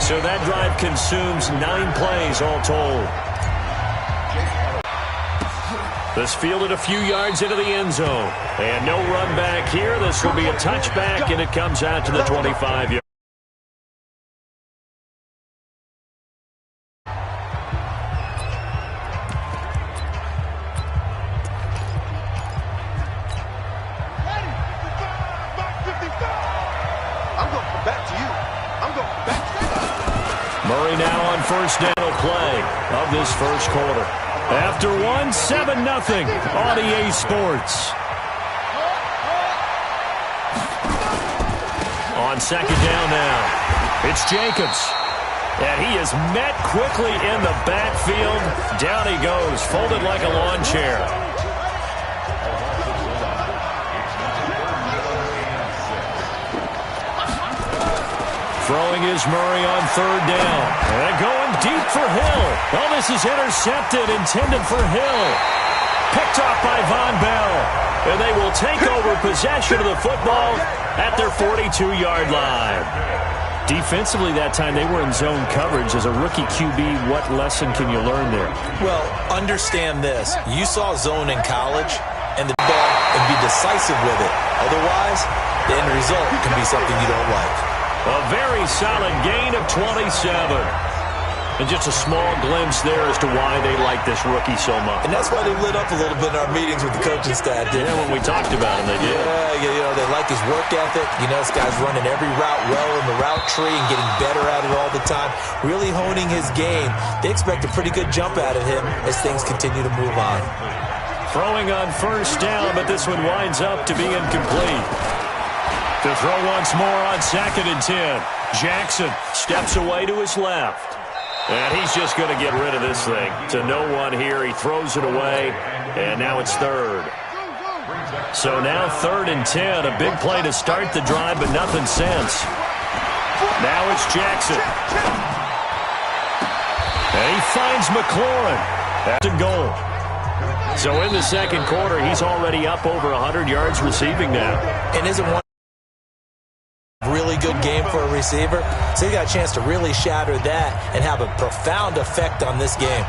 So that drive consumes 9 plays all told. This fielded a few yards into the end zone. And no run back here. This will be a touchback, and it comes out to the 25-yard. Murray now on first down play of this first quarter. After one, 7-0 on EA Sports. On second down now, it's Jacobs. And he is met quickly in the backfield. Down he goes, folded like a lawn chair. Throwing is Murray on third down. And going deep for Hill. Oh, this is intercepted, intended for Hill. Picked off by Von Bell. And they will take over possession of the football at their 42-yard line. Defensively that time, they were in zone coverage. As a rookie QB, what lesson can you learn there? Well, understand this. You saw zone in college, and the ball and be decisive with it. Otherwise, the end result can be something you don't like. A very solid gain of 27. And just a small glimpse there as to why they like this rookie so much. And that's why they lit up a little bit in our meetings with the coaching staff, didn't when we talked about him, they did. Yeah, you know, they like his work ethic. You know, this guy's running every route well in the route tree and getting better at it all the time. Really honing his game. They expect a pretty good jump out of him as things continue to move on. Throwing on first down, but this one winds up to be incomplete. To throw once more on 2nd and 10. Jackson steps away to his left. And he's just going to get rid of this thing. To no one here. He throws it away. And now it's third. So now 3rd and 10. A big play to start the drive, but nothing since. Now it's Jackson. And he finds Mclaurin. That's a goal. So in the second quarter, he's already up over 100 yards receiving now. And isn't one really good game for a receiver? So he got a chance to really shatter that and have a profound effect on this game.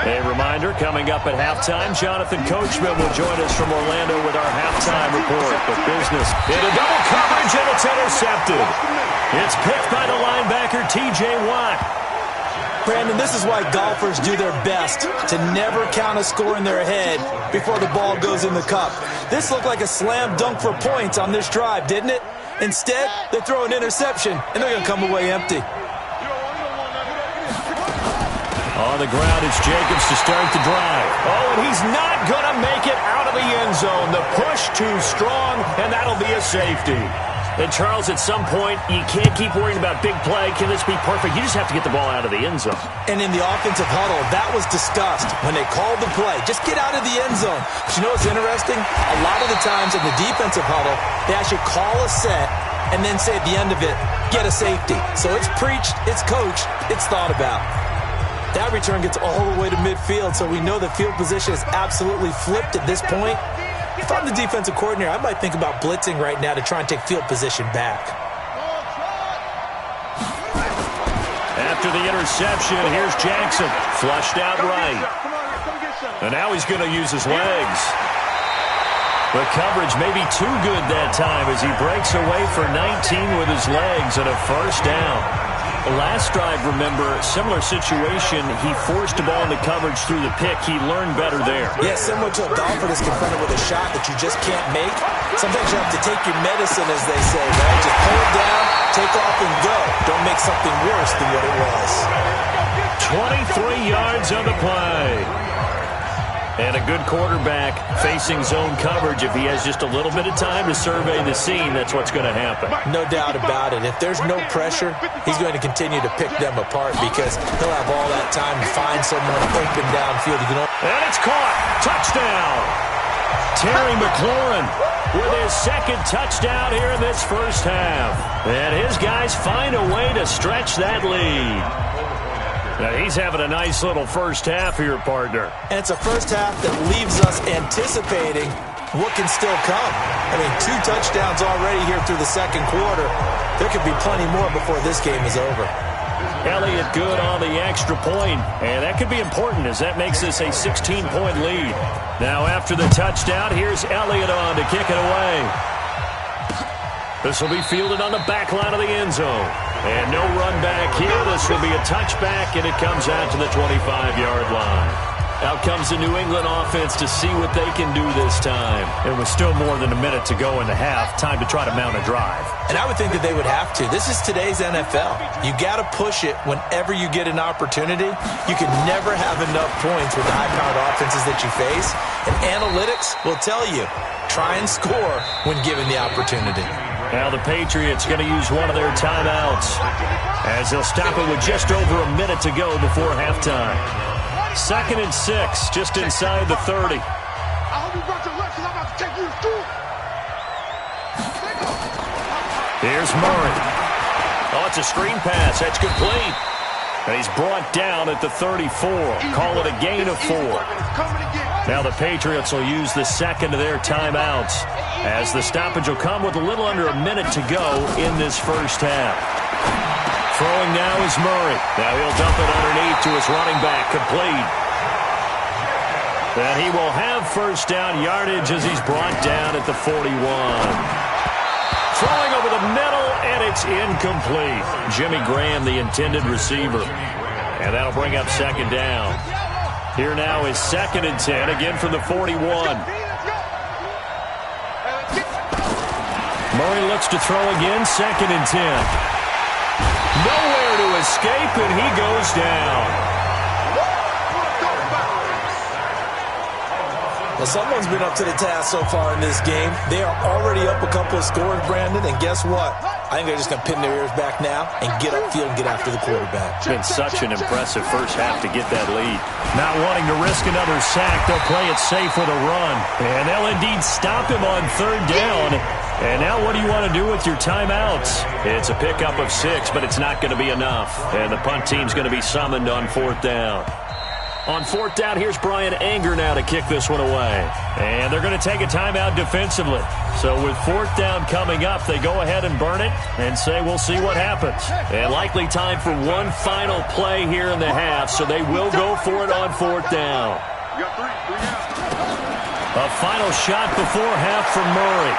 A reminder, coming up at halftime, Jonathan Coachman will join us from Orlando with our halftime report. But business into double coverage, and it's intercepted. It's picked by the linebacker, T.J. Watt. Brandon, this is why golfers do their best to never count a score in their head before the ball goes in the cup. This looked like a slam dunk for points on this drive, didn't it? Instead, they throw an interception, and they're going to come away empty. On the ground, it's Jacobs to start the drive. Oh, and he's not going to make it out of the end zone. The push too strong, and that'll be a safety. And, Charles, at some point, you can't keep worrying about big play. Can this be perfect? You just have to get the ball out of the end zone. And in the offensive huddle, that was discussed when they called the play. Just get out of the end zone. But you know what's interesting? A lot of the times in the defensive huddle, they actually call a set and then say at the end of it, get a safety. So it's preached, it's coached, it's thought about. That return gets all the way to midfield, so we know the field position is absolutely flipped at this point. If I'm the defensive coordinator, I might think about blitzing right now to try and take field position back. After the interception, here's Jackson. Flushed out right. And now he's going to use his legs. The coverage may be too good that time as he breaks away for 19 with his legs and a first down. The last drive, remember, similar situation. He forced the ball into coverage through the pick. He learned better there. Yeah, similar to a golfer that's confronted with a shot that you just can't make. Sometimes you have to take your medicine, as they say, right? Just pull it down, take off, and go. Don't make something worse than what it was. 23 yards on the play. And a good quarterback facing zone coverage. If he has just a little bit of time to survey the scene, that's what's going to happen. No doubt about it. If there's no pressure, he's going to continue to pick them apart because he'll have all that time to find someone open downfield. And it's caught. Touchdown. Terry Mclaurin with his second touchdown here in this first half. And his guys find a way to stretch that lead. Now he's having a nice little first half here, partner. And it's a first half that leaves us anticipating what can still come. I mean, 2 touchdowns already here through the second quarter. There could be plenty more before this game is over. Elliott good on the extra point, and that could be important as that makes this a 16-point lead. Now after the touchdown, here's Elliott on to kick it away. This will be fielded on the back line of the end zone. And no run back here. This will be a touchback, and it comes out to the 25-yard line. Out comes the New England offense to see what they can do this time. It was still more than a minute to go in the half. Time to try to mount a drive. And I would think that they would have to. This is today's NFL. You got to push it whenever you get an opportunity. You can never have enough points with the high-powered offenses that you face. And analytics will tell you, try and score when given the opportunity. Now the Patriots going to use one of their timeouts as they'll stop it with just over a minute to go before halftime. 2nd and 6, just inside the 30. Here's Murray. Oh, it's a screen pass. That's complete. And he's brought down at the 34. Call it a gain of 4. Now the Patriots will use the second of their timeouts as the stoppage will come with a little under a minute to go in this first half. Throwing now is Murray. Now he'll dump it underneath to his running back. Complete. And he will have first down yardage as he's brought down at the 41. Throwing over the middle, and it's incomplete. Jimmy Graham, the intended receiver. And that'll bring up second down. Here now is 2nd and 10, again from the 41. Murray looks to throw again, 2nd and 10. Nowhere to escape, and he goes down. Well, someone's been up to the task so far in this game. They are already up a couple of scores, Brandon, and guess what? I think they're just going to pin their ears back now and get upfield and get after the quarterback. It's been such an impressive first half to get that lead. Not wanting to risk another sack, they'll play it safe with a run. And they'll indeed stop him on 3rd down. And now what do you want to do with your timeouts? It's a pickup of 6, but it's not going to be enough. And the punt team's going to be summoned on 4th down. On 4th down, here's Brian Anger now to kick this one away. And they're going to take a timeout defensively. So with 4th down coming up, they go ahead and burn it and say we'll see what happens. And likely time for one final play here in the half, so they will go for it on 4th down. A final shot before half from Murray.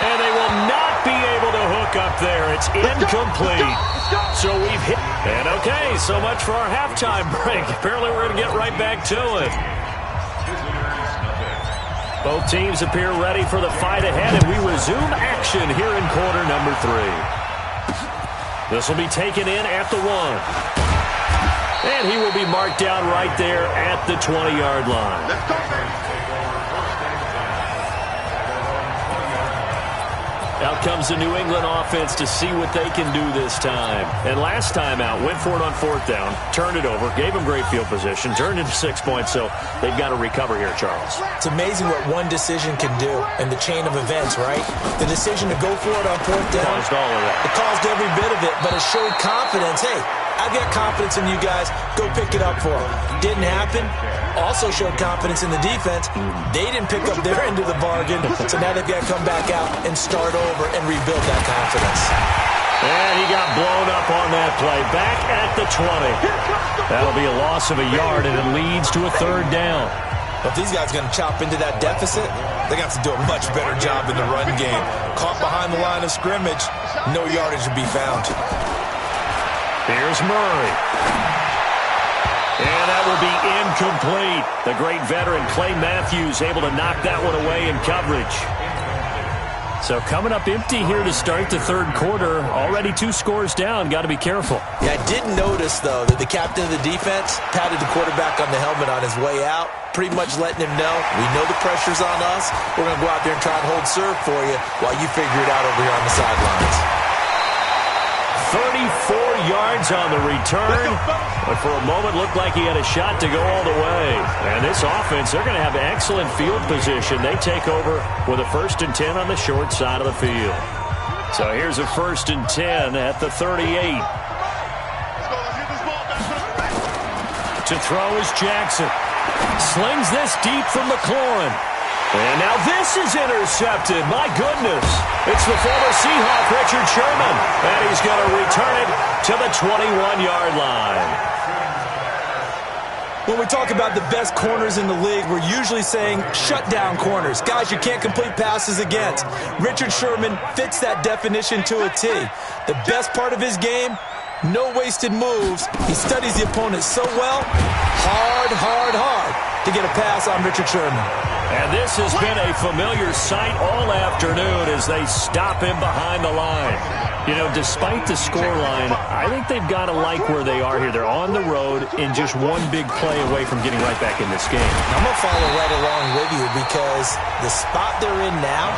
And they will not be able to hook up there. It's incomplete. So we've hit. And okay, so much for our halftime break. Apparently we're going to get right back to it. Both teams appear ready for the fight ahead, and we resume action here in quarter number 3. This will be taken in at the 1. And he will be marked down right there at the 20-yard line. Out comes the New England offense to see what they can do this time. And last time out, went for it on 4th down, turned it over, gave them great field position, turned it to 6 points, so they've got to recover here, Charles. It's amazing what one decision can do in the chain of events, right? The decision to go for it on 4th down. Caused all of that. It caused every bit of it, but it showed confidence. Hey, I've got confidence in you guys. Go pick it up for them. Didn't happen. Also showed confidence in the defense. They didn't pick up their end of the bargain, so now they've got to come back out and start over and rebuild that confidence. And he got blown up on that play. Back at the 20. That'll be a loss of a yard, and it leads to a 3rd down. If these guys are going to chop into that deficit, they're going to have to do a much better job in the run game. Caught behind the line of scrimmage, no yardage to be found. Here's Murray. And that will be incomplete. The great veteran Clay Matthews able to knock that one away in coverage. So coming up empty here to start the 3rd quarter. Already 2 scores down. Got to be careful. Yeah, I did notice, though, that the captain of the defense patted the quarterback on the helmet on his way out, pretty much letting him know, we know the pressure's on us. We're going to go out there and try and hold serve for you while you figure it out over here on the sidelines. 34 yards on the return, but for a moment looked like he had a shot to go all the way. And this offense, they're going to have excellent field position. They take over with a 1st and 10 on the short side of the field. So here's a 1st and 10 at the 38. To throw is Jackson. Slings this deep from Mclaurin. And now this is intercepted. My goodness. It's the former Seahawk, Richard Sherman. And he's going to return it to the 21-yard line. When we talk about the best corners in the league, we're usually saying shutdown corners. Guys you can't complete passes against. Richard Sherman fits that definition to a T. The best part of his game, no wasted moves. He studies the opponent so well. Hard to get a pass on Richard Sherman. And this has been a familiar sight all afternoon as they stop him behind the line. You know, despite the scoreline, I think they've got to like where they are here. They're on the road and just one big play away from getting right back in this game. I'm going to follow right along with you because the spot they're in now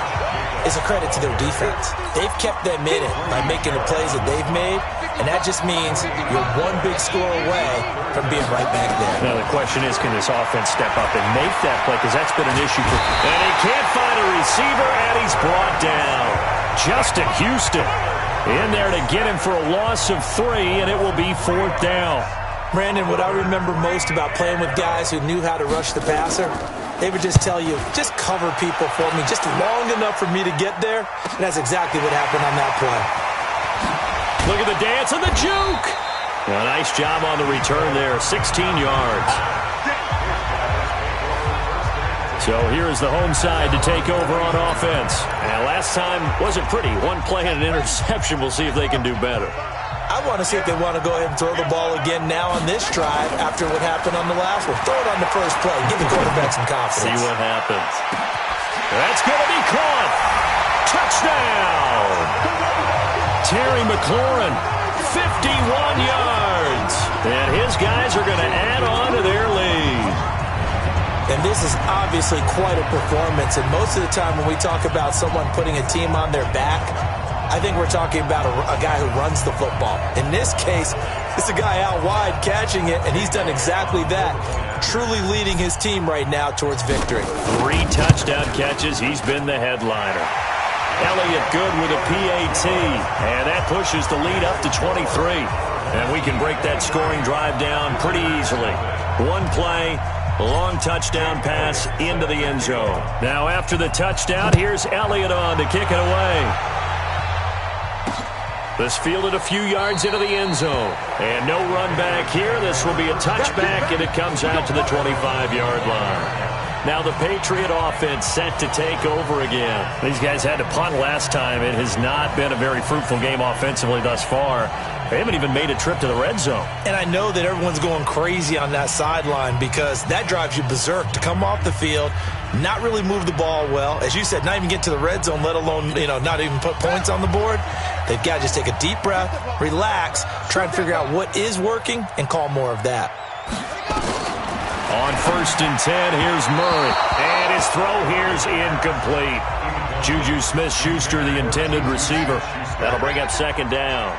is a credit to their defense. They've kept them in it by making the plays that they've made, and that just means you're one big score away from being right back there. Now, the question is, can this offense step up and make that play? Because that's been an issue for... And he can't find a receiver, and he's brought down. Justin Houston in there to get him for a loss of 3, and it will be 4th down. Brandon, what I remember most about playing with guys who knew how to rush the passer, they would just tell you, just cover people for me, just long enough for me to get there. And that's exactly what happened on that play. Look at the dance and the juke. A nice job on the return there, 16 yards. So here's the home side to take over on offense. And last time wasn't pretty. One play and an interception. We'll see if they can do better. I want to see if they want to go ahead and throw the ball again now on this drive after what happened on the last one. Throw it on the first play. Give the quarterback some confidence. See what happens. That's going to be caught. Touchdown. Terry Mclaurin, 51 yards. And his guys are going to add on to their lead. And this is obviously quite a performance. And most of the time when we talk about someone putting a team on their back, I think we're talking about a guy who runs the football. In this case, it's a guy out wide catching it, and he's done exactly that, truly leading his team right now towards victory. 3 touchdown catches. He's been the headliner. Elliott good with a PAT, and that pushes the lead up to 23. And we can break that scoring drive down pretty easily. One play, a long touchdown pass into the end zone. Now after the touchdown, here's Elliott on to kick it away. This fielded a few yards into the end zone. And no run back here. This will be a touchback, and it comes out to the 25-yard line. Now the Patriot offense set to take over again. These guys had to punt last time. It has not been a very fruitful game offensively thus far. They haven't even made a trip to the red zone. And I know that everyone's going crazy on that sideline because that drives you berserk to come off the field, not really move the ball well. As you said, not even get to the red zone, let alone, not even put points on the board. They've got to just take a deep breath, relax, try and figure out what is working, and call more of that. On 1st and 10, here's Murray. And his throw here's incomplete. Juju Smith-Schuster, the intended receiver. That'll bring up 2nd down.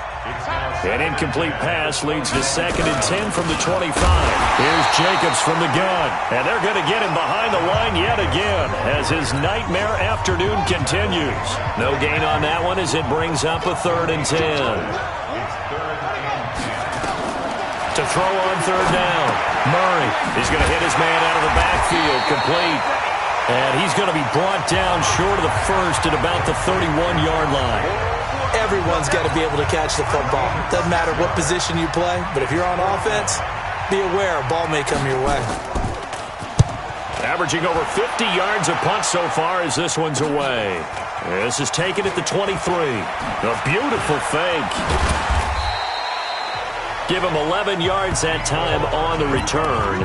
An incomplete pass leads to 2nd and 10 from the 25. Here's Jacobs from the gun. And they're going to get him behind the line yet again as his nightmare afternoon continues. No gain on that one as it brings up a 3rd and 10. To throw on 3rd down. Murray is going to hit his man out of the backfield. Complete. And he's going to be brought down short of the first at about the 31-yard line. Everyone's got to be able to catch the football. Doesn't matter what position you play, but if you're on offense, be aware a ball may come your way. Averaging over 50 yards a punt so far as this one's away. This is taken at the 23. A beautiful fake. Give him 11 yards that time on the return.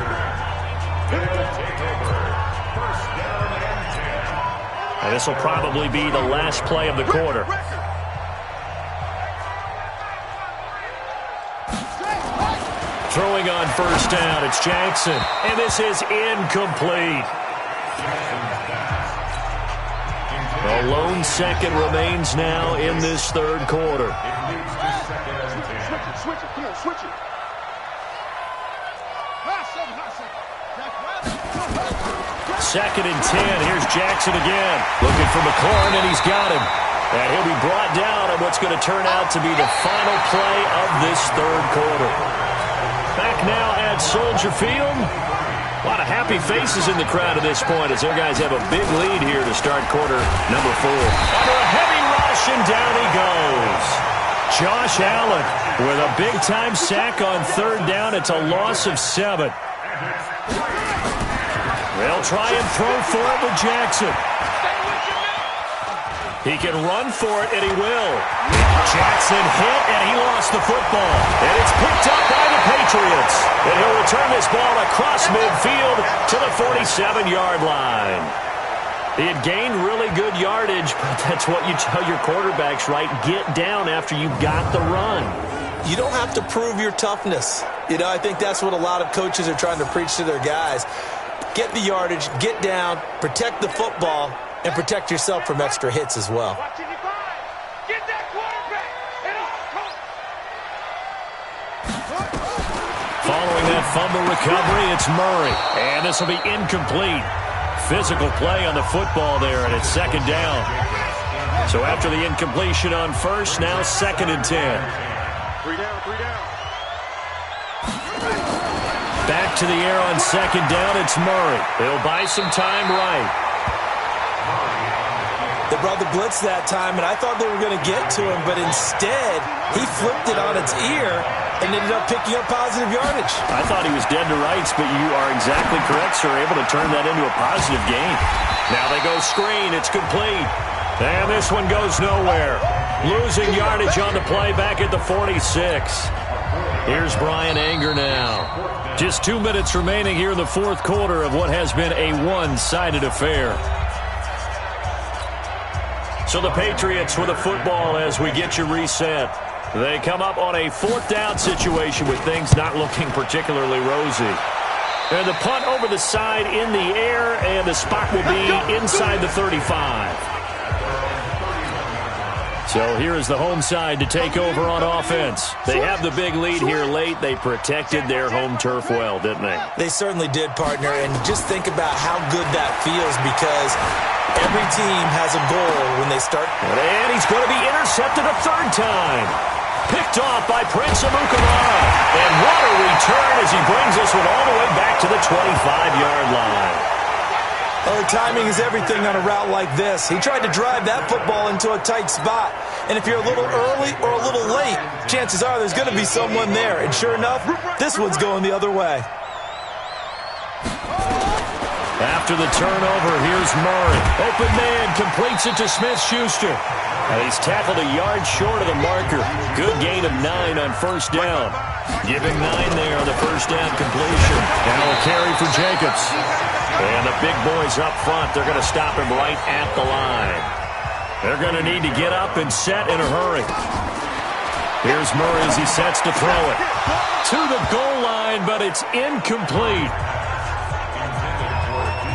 And this will probably be the last play of the quarter. Throwing on 1st down, it's Jackson. And this is incomplete. A lone second remains now in this 3rd quarter. Switch it. Come on, switch it. 2nd and 10. Here's Jackson again. Looking for Mclaurin, and he's got him. And he'll be brought down on what's going to turn out to be the final play of this 3rd quarter. Back now at Soldier Field. A lot of happy faces in the crowd at this point as their guys have a big lead here to start quarter number 4. Under a heavy rush, and down he goes. Josh Allen with a big-time sack on third down. It's a loss of 7. They'll try and throw for it with Jackson. He can run for it, and he will. Jackson hit, and he lost the football. And it's picked up by the Patriots. And he'll return this ball across midfield to the 47-yard line. He had gained really good yardage, but that's what you tell your quarterbacks, right? Get down after you got the run. You don't have to prove your toughness. You know, I think that's what a lot of coaches are trying to preach to their guys. Get the yardage, get down, protect the football, and protect yourself from extra hits as well. Following that fumble recovery, it's Murray. And this will be incomplete. Physical play on the football there, and it's second down. So after the incompletion on first, now 2nd and 10. 3 down, 3 down. Back to the air on second down, it's Murray. They'll buy some time right. They brought the blitz that time, and I thought they were going to get to him, but instead, he flipped it on its ear and ended up picking up positive yardage. I thought he was dead to rights, but you are exactly correct, sir. Able to turn that into a positive gain. Now they go screen. It's complete. And this one goes nowhere. Losing yardage on the play back at the 46. Here's Brian Anger now. Just 2 minutes remaining here in the fourth quarter of what has been a one-sided affair. So the Patriots with the football as we get you reset. They come up on a 4th down situation with things not looking particularly rosy. And the punt over the side in the air, and the spot will be inside the 35. So here is the home side to take over on offense. They have the big lead here late. They protected their home turf well, didn't they? They certainly did, partner. And just think about how good that feels, because every team has a goal when they start. And he's going to be intercepted a 3rd time. Picked off by Prince of Mclaurin. And what a return as he brings this one all the way back to the 25-yard line. Well, timing is everything on a route like this. He tried to drive that football into a tight spot. And if you're a little early or a little late, chances are there's going to be someone there. And sure enough, this one's going the other way. After the turnover, here's Murray. Open man, completes it to Smith-Schuster. And he's tackled a yard short of the marker. Good gain of 9 on first down. Give him 9 there on the first down completion. Now a carry for Jacobs. And the big boys up front, they're going to stop him right at the line. They're going to need to get up and set in a hurry. Here's Murray as he sets to throw it. To the goal line, but it's incomplete.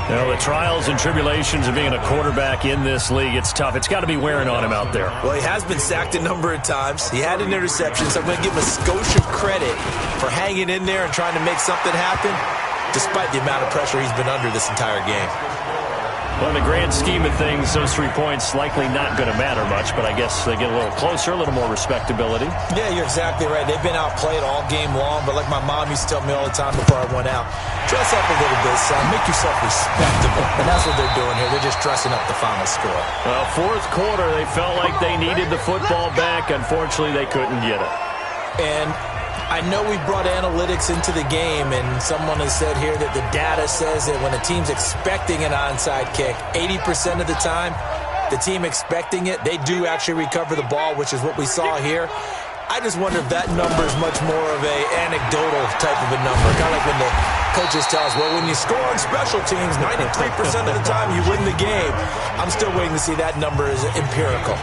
Now, the trials and tribulations of being a quarterback in this league, it's tough. It's got to be wearing on him out there. Well, he has been sacked a number of times. He had an interception, so I'm going to give him a skosh of credit for hanging in there and trying to make something happen, despite the amount of pressure he's been under this entire game. Well, in the grand scheme of things, those 3 points likely not going to matter much, but I guess they get a little closer, a little more respectability. Yeah, you're exactly right. They've been outplayed all game long, but like my mom used to tell me all the time before I went out, dress up a little bit, son. Make yourself respectable. And that's what they're doing here. They're just dressing up the final score. Well, fourth quarter, they felt like they needed the football back. Unfortunately, they couldn't get it. And I know we brought analytics into the game, and someone has said here that the data says that when a team's expecting an onside kick, 80% of the time, the team expecting it, they do actually recover the ball, which is what we saw here. I just wonder if that number is much more of a anecdotal type of a number, kind of like when the coaches tell us, well, when you score on special teams, 93% of the time you win the game. I'm still waiting to see that number is empirical.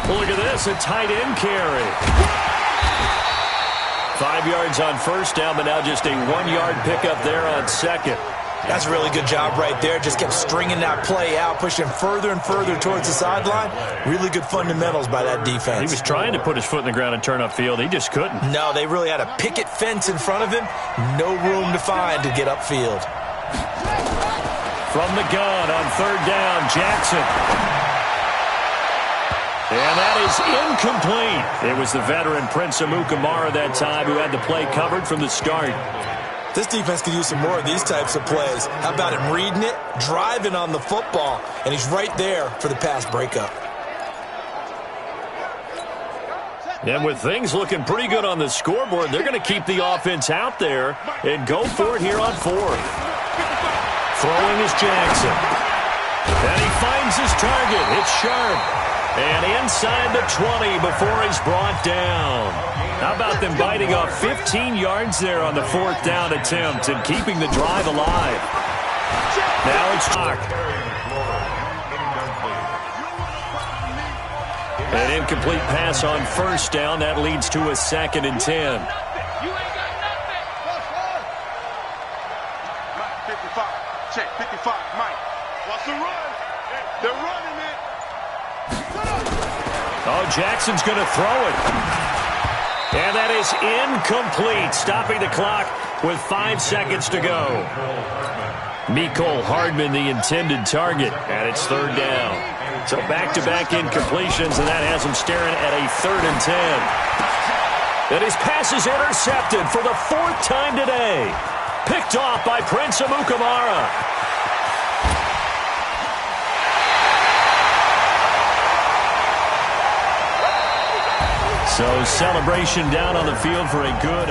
Look at this, a tight end carry. 5 yards on first down, but now just a 1-yard pickup there on second. That's a really good job right there. Just kept stringing that play out, pushing further and further towards the sideline. Really good fundamentals by that defense. He was trying to put his foot in the ground and turn upfield. He just couldn't. No, they really had a picket fence in front of him. No room to find to get upfield. From the gun on third down, Jackson. And that is incomplete. It was the veteran Prince Amukamara that time who had the play covered from the start. This defense could use some more of these types of plays. How about him reading it, driving on the football, and he's right there for the pass breakup. And with things looking pretty good on the scoreboard, they're going to keep the offense out there and go for it here on fourth. Throwing is Jackson. And he finds his target. It's sharp. And inside the 20 before he's brought down. How about them biting off 15 yards there on the fourth down attempt and keeping the drive alive? Now it's Hawk. An incomplete pass on first down. That leads to a 2nd and 10. Mike, 55. Check, 55. Mike. What's the run? They're running it. Oh, Jackson's going to throw it. And that is incomplete, stopping the clock with 5 seconds to go. Mecole Hardman, the intended target, and it's 3rd down. So back-to-back incompletions, and that has him staring at a 3rd and 10. And his pass is intercepted for the 4th time today. Picked off by Prince Amukamara. So celebration down on the field for a good